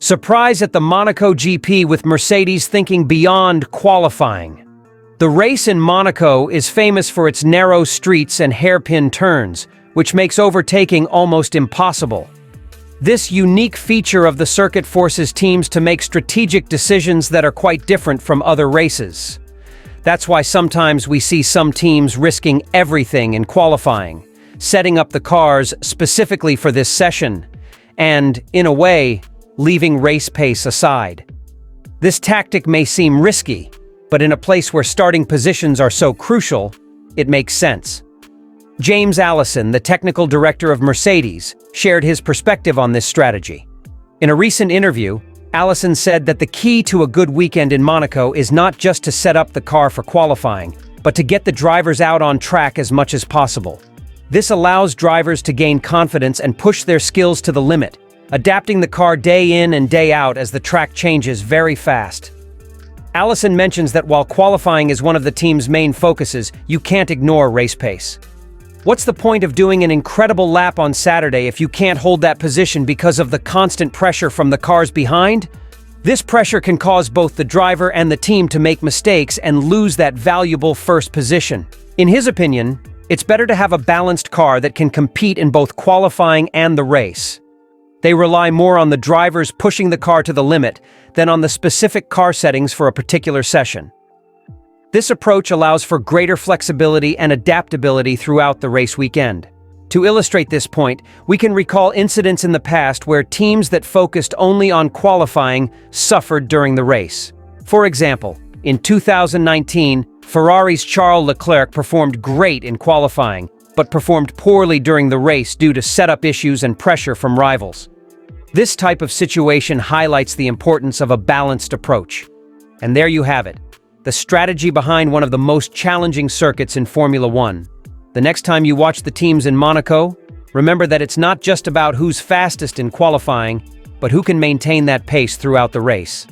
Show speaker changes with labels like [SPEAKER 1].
[SPEAKER 1] Surprise at the Monaco GP with Mercedes thinking beyond qualifying. The race in Monaco is famous for its narrow streets and hairpin turns, which makes overtaking almost impossible. This unique feature of the circuit forces teams to make strategic decisions that are quite different from other races. That's why sometimes we see some teams risking everything in qualifying, setting up the cars specifically for this session, and, in a way, leaving race pace aside. This tactic may seem risky, but in a place where starting positions are so crucial, it makes sense. James Allison, the technical director of Mercedes, shared his perspective on this strategy. In a recent interview, Allison said that the key to a good weekend in Monaco is not just to set up the car for qualifying, but to get the drivers out on track as much as possible. This allows drivers to gain confidence and push their skills to the limit, adapting the car day in and day out as the track changes very fast. Allison mentions that while qualifying is one of the team's main focuses, you can't ignore race pace. What's the point of doing an incredible lap on Saturday if you can't hold that position because of the constant pressure from the cars behind? This pressure can cause both the driver and the team to make mistakes and lose that valuable first position. In his opinion, it's better to have a balanced car that can compete in both qualifying and the race. They rely more on the drivers pushing the car to the limit than on the specific car settings for a particular session. This approach allows for greater flexibility and adaptability throughout the race weekend. To illustrate this point, we can recall incidents in the past where teams that focused only on qualifying suffered during the race. For example, in 2019, Ferrari's Charles Leclerc performed great in qualifying, but performed poorly during the race due to setup issues and pressure from rivals. This type of situation highlights the importance of a balanced approach. And there you have it, the strategy behind one of the most challenging circuits in Formula One. The next time you watch the teams in Monaco, remember that it's not just about who's fastest in qualifying, but who can maintain that pace throughout the race.